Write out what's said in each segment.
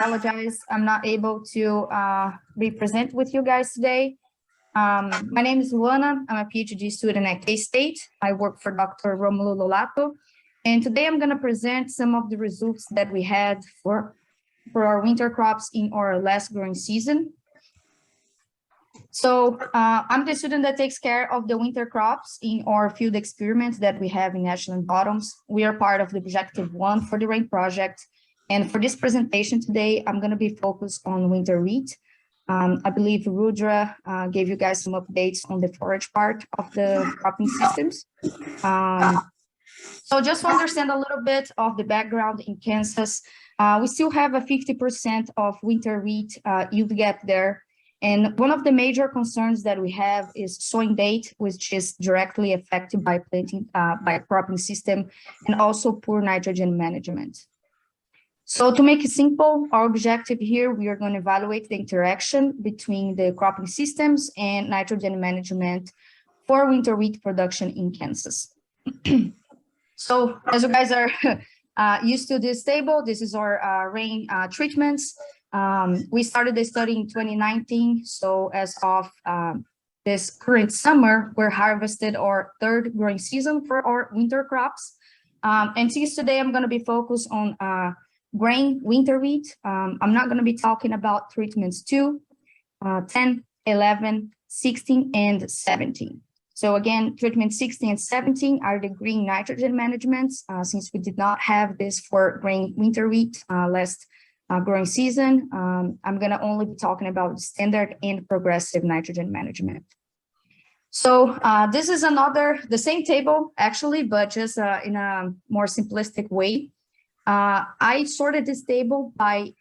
apologize. I'm not able to be present with you guys today. My name is Luana. I'm a PhD student at K-State. I work for Dr. Romulo Lolato. And today I'm going to present some of the results that we had for our winter crops in our last growing season. So I'm the student that takes care of the winter crops in our field experiments that we have in Ashland Bottoms. We are part of the Objective 1 for the RAIN project. And for this presentation today, I'm going to be focused on winter wheat. I believe Rudra gave you guys some updates on the forage part of the cropping systems. So just to understand a little bit of the background in Kansas, we still have a 50% of winter wheat yield gap there. And one of the major concerns that we have is sowing date, which is directly affected by planting, by cropping system, and also poor nitrogen management. So to make it simple, our objective here, we are going to evaluate the interaction between the cropping systems and nitrogen management for winter wheat production in Kansas. So as you guys are used to this table, this is our rain treatments. We started the study in 2019. So as of this current summer, we're harvested our third growing season for our winter crops. And since today I'm going to be focused on grain winter wheat, I'm not going to be talking about treatments 2, 10, 11, 16, and 17. So again, treatment 16 and 17 are the green nitrogen managements. Since we did not have this for grain winter wheat last growing season, I'm going to only be talking about standard and progressive nitrogen management. So this is the same table actually, but just in a more simplistic way. I sorted this table by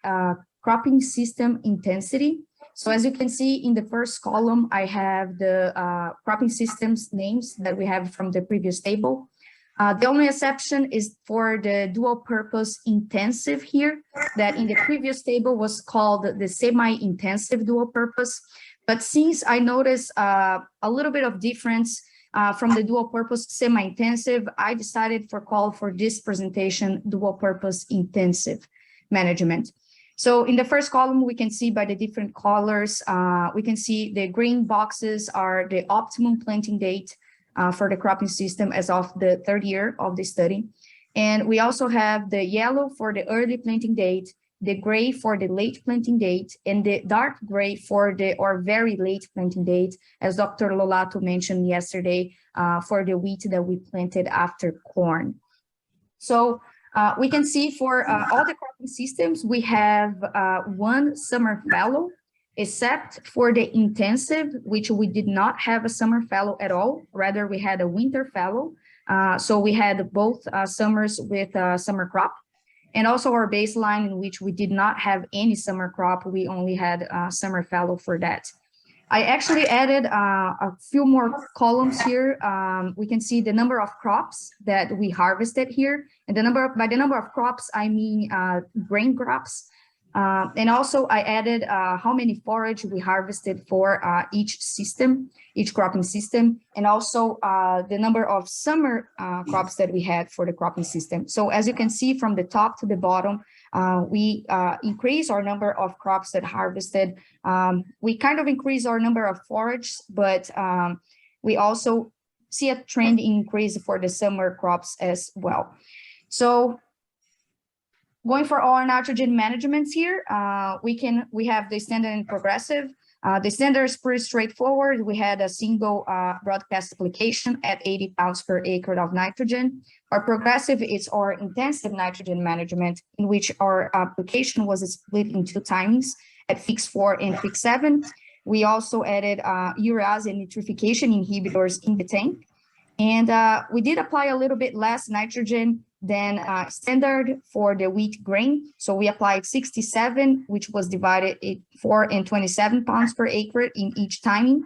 cropping system intensity. So as you can see in the first column, I have the cropping systems names that we have from the previous table. The only exception is for the dual purpose intensive here, that in the previous table was called the semi-intensive dual purpose. But since I noticed a little bit of difference from the dual purpose semi-intensive, I decided call for this presentation dual purpose intensive management. So in the first column, we can see by the different colors, we can see the green boxes are the optimum planting date for the cropping system as of the third year of the study. And we also have the yellow for the early planting date, the gray for the late planting date, and the dark gray for the very late planting date, as Dr. Lolato mentioned yesterday, for the wheat that we planted after corn. So we can see for all the cropping systems, we have one summer fallow, except for the intensive, which we did not have a summer fallow at all. Rather, we had a winter fallow. So we had both summers with summer crop. And also our baseline, in which we did not have any summer crop, we only had summer fallow for that. I actually added a few more columns here. We can see the number of crops that we harvested here. And by the number of crops, I mean grain crops. And also I added how many forage we harvested for each system, each cropping system, and also the number of summer crops that we had for the cropping system. So as you can see from the top to the bottom, we increase our number of crops that harvested. We kind of increase our number of forage, but we also see a trend increase for the summer crops as well. So going for our nitrogen managements here, we have the standard and progressive. The standard is pretty straightforward. We had a single broadcast application at 80 pounds per acre of nitrogen. Our progressive is our intensive nitrogen management, in which our application was split in 2 timings at fix 4 and fix 7. We also added urease and nitrification inhibitors in the tank. And we did apply a little bit less nitrogen than standard for the wheat grain. So we applied 67, which was divided in 4 and 27 pounds per acre in each timing.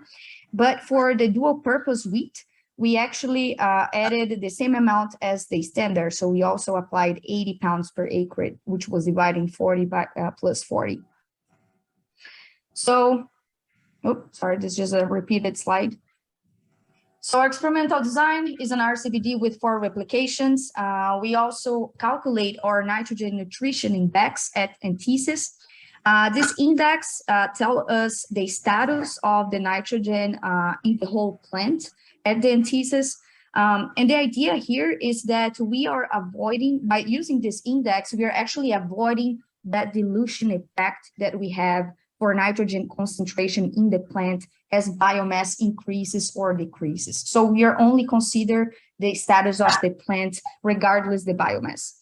But for the dual purpose wheat, we actually added the same amount as the standard. So we also applied 80 pounds per acre, which was dividing 40 by plus 40. So, oh, sorry, this is just a repeated slide. So our experimental design is an RCBD with 4 replications. We also calculate our nitrogen nutrition index at antithesis. This index tells us the status of the nitrogen in the whole plant at the antithesis. And the idea here is that we are avoiding, by using this index, we are actually avoiding that dilution effect that we have for nitrogen concentration in the plant as biomass increases or decreases. So we are only consider the status of the plant regardless the biomass.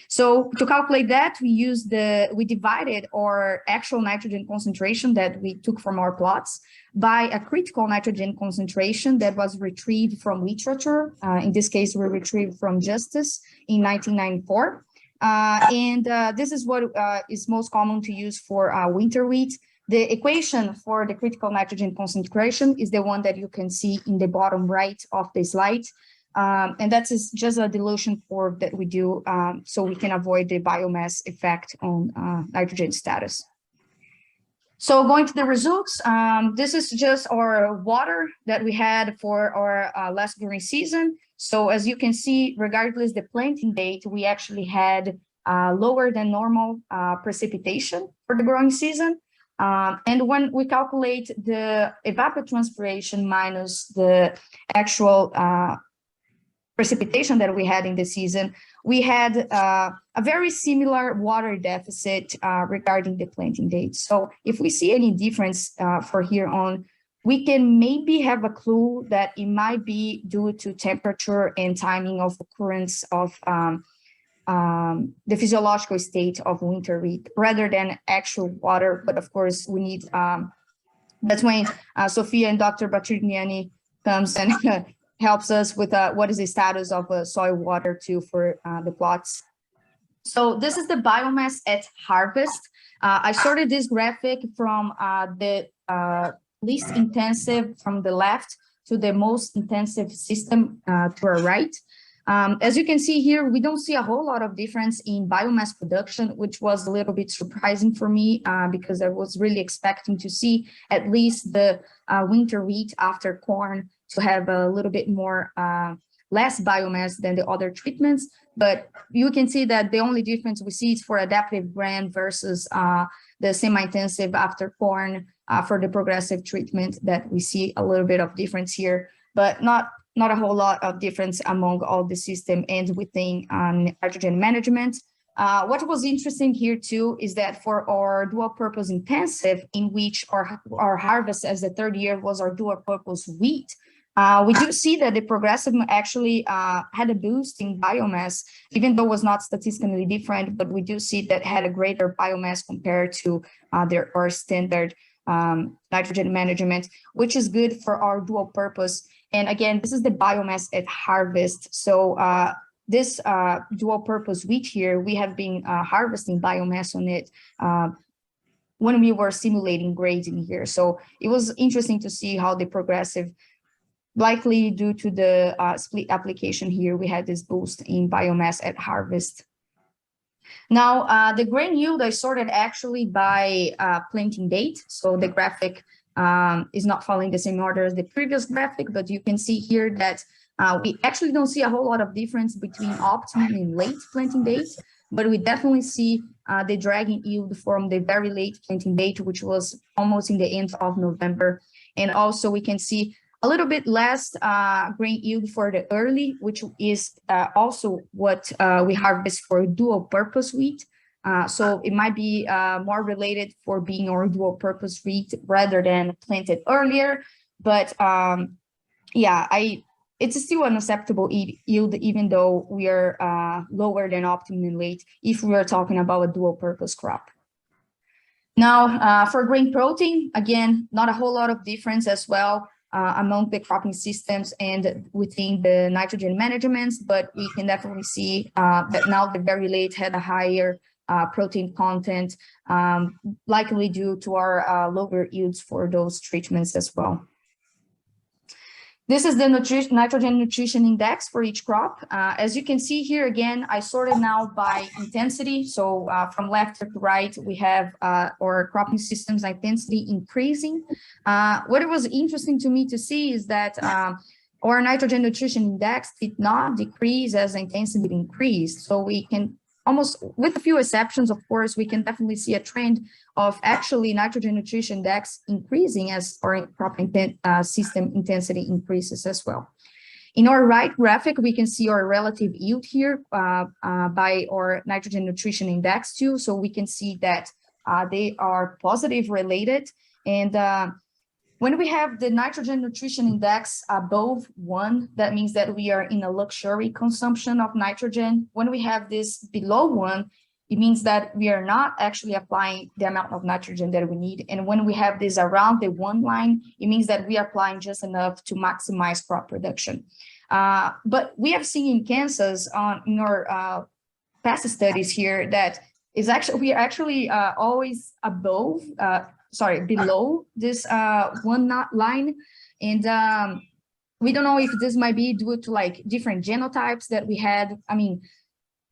So to calculate that, we divided our actual nitrogen concentration that we took from our plots by a critical nitrogen concentration that was retrieved from literature. In this case, we retrieved from Justice in 1994. This is what is most common to use for winter wheat. The equation for the critical nitrogen concentration is the one that you can see in the bottom right of the slide. And that's just a dilution curve that we do so we can avoid the biomass effect on nitrogen status. So going to the results, this is just our water that we had for our last growing season. So as you can see, regardless the planting date, we actually had lower than normal precipitation for the growing season. And when we calculate the evapotranspiration minus the actual precipitation that we had in the season, we had a very similar water deficit regarding the planting date. So if we see any difference for here on, we can maybe have a clue that it might be due to temperature and timing of occurrence of the physiological state of winter wheat rather than actual water. But of course, we need, that's when Sophia and Dr. Batrignani comes and helps us with what is the status of soil water too for the plots. So this is the biomass at harvest. I sorted this graphic from the least intensive from the left to the most intensive system to our right. As you can see here, we don't see a whole lot of difference in biomass production, which was a little bit surprising for me because I was really expecting to see at least the winter wheat after corn to have a little bit more less biomass than the other treatments. But you can see that the only difference we see is for adaptive bran versus the semi-intensive after corn for the progressive treatment that we see a little bit of difference here, but not a whole lot of difference among all the system and within nitrogen management. What was interesting here too is that for our dual purpose intensive, in which our harvest as the third year was our dual purpose wheat, we do see that the progressive actually had a boost in biomass, even though it was not statistically different, but we do see that had a greater biomass compared to our standard nitrogen management, which is good for our dual purpose. And again, this is the biomass at harvest. So this dual purpose wheat here, we have been harvesting biomass on it when we were simulating grading here. So it was interesting to see how the progressive, likely due to the split application here, we had this boost in biomass at harvest. Now, the grain yield I sorted actually by planting date. So the graphic is not following the same order as the previous graphic, but you can see here that we actually don't see a whole lot of difference between optimum and late planting date, but we definitely see the dragging yield from the very late planting date, which was almost in the end of November. And also we can see a little bit less grain yield for the early, which is also what we harvest for dual purpose wheat. So it might be more related for being our dual purpose wheat rather than planted earlier. But yeah, it's still an acceptable yield, even though we are lower than optimum late if we are talking about a dual purpose crop. Now, for grain protein, again, not a whole lot of difference as well among the cropping systems and within the nitrogen managements, but we can definitely see that now the very late had a higher protein content, likely due to our lower yields for those treatments as well. This is the nitrogen nutrition index for each crop. As you can see here, again, I sorted now by intensity. So from left to right, we have our cropping systems intensity increasing. What it was interesting to me to see is that our nitrogen nutrition index did not decrease as intensity increased. So we can almost, with a few exceptions, of course, we can definitely see a trend of actually nitrogen nutrition index increasing as our crop system intensity increases as well. In our right graphic, we can see our relative yield here by our nitrogen nutrition index too. So we can see that they are positive related. And when we have the nitrogen nutrition index above 1, that means that we are in a luxury consumption of nitrogen. When we have this below 1, it means that we are not actually applying the amount of nitrogen that we need. And when we have this around the 1 line, it means that we are applying just enough to maximize crop production. But we have seen in Kansas in our past studies here that is actually, we are actually always above, below this 1 line. And we don't know if this might be due to like different genotypes that we had. I mean,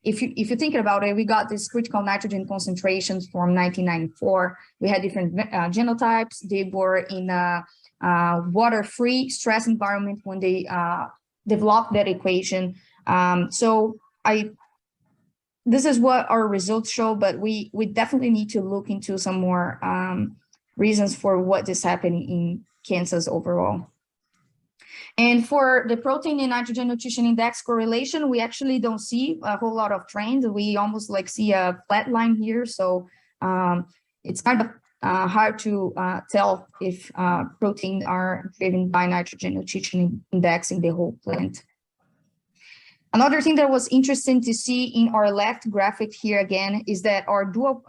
if you think about it, we got these critical nitrogen concentrations from 1994. We had different genotypes. They were in a water-free stress environment when they developed that equation. This is what our results show, but we definitely need to look into some more reasons for what is happening in Kansas overall. And for the protein and nitrogen nutrition index correlation, we actually don't see a whole lot of trends. We almost like see a flat line here. So it's kind of hard to tell if protein are driven by nitrogen nutrition index in the whole plant. Another thing that was interesting to see in our left graphic here again is that our dual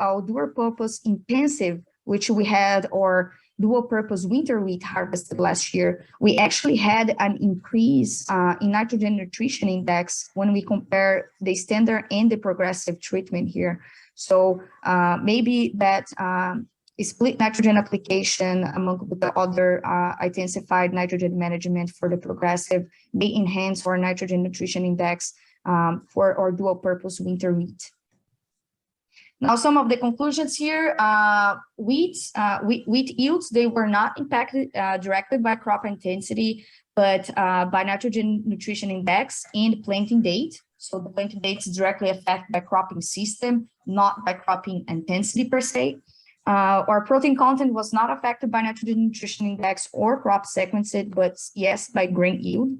purpose intensive, which we had our dual purpose winter wheat harvested last year, we actually had an increase in nitrogen nutrition index when we compare the standard and the progressive treatment here. So maybe that split nitrogen application among the other intensified nitrogen management for the progressive may enhance our nitrogen nutrition index for our dual purpose winter wheat. Now, some of the conclusions here, wheat yields, they were not impacted directly by crop intensity, but by nitrogen nutrition index and planting date. So the planting date is directly affected by cropping system, not by cropping intensity per se. Our protein content was not affected by nitrogen nutrition index or crop sequenced, but yes, by grain yield.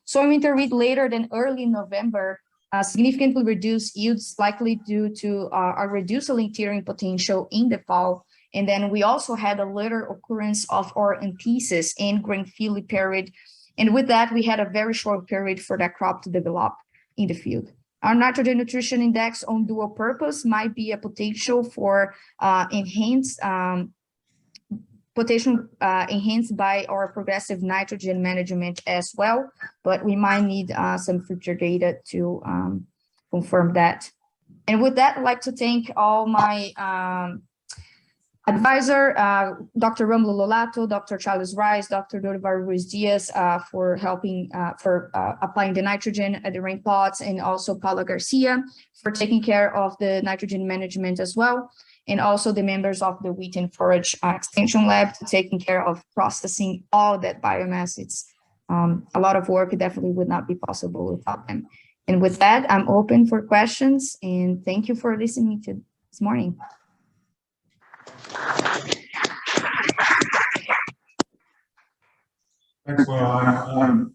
Soy winter wheat later than early November significantly reduced yields, likely due to a reduced lentiring potential in the fall. And then we also had a later occurrence of our antithesis and grain fillet period. And with that, we had a very short period for that crop to develop in the field. Our nitrogen nutrition index on dual purpose might be a potential for enhanced by our progressive nitrogen management as well, but we might need some future data to confirm that. And with that, I'd like to thank all my advisor, Dr. Romulo Lolato, Dr. Charles Rice, Dr. Dorival Ruiz-Diaz for helping, applying the nitrogen at the rain plots, and also Paula Garcia for taking care of the nitrogen management as well, and also the members of the Wheat and Forage Extension Lab taking care of processing all that biomass. It's a lot of work. It definitely would not be possible without them. And with that, I'm open for questions, and thank you for listening to this morning. Thanks, Luana.